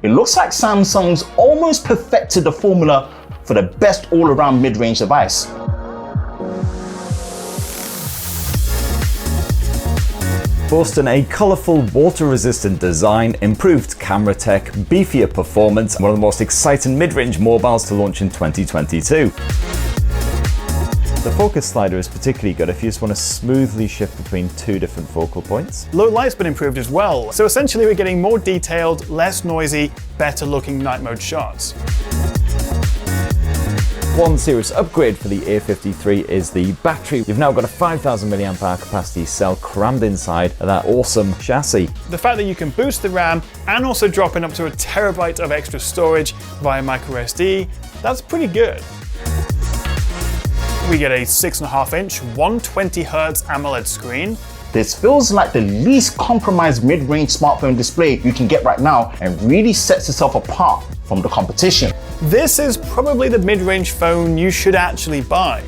It looks like Samsung's almost perfected the formula for the best all-around mid-range device. Boasting a colourful, water-resistant design, improved camera tech, beefier performance, and one of the most exciting mid-range mobiles to launch in 2022. The focus slider is particularly good if you just want to smoothly shift between two different focal points. Low light's been improved as well, so essentially we're getting more detailed, less noisy, better looking night mode shots. One serious upgrade for the A53 is the battery. You've now got a 5,000 mAh capacity cell crammed inside of that awesome chassis. The fact that you can boost the RAM and also drop in up to 1 terabyte of extra storage via microSD, that's pretty good. We get a 6.5-inch 120Hz AMOLED screen. This feels like the least compromised mid-range smartphone display you can get right now and really sets itself apart from the competition. This is probably the mid-range phone you should actually buy.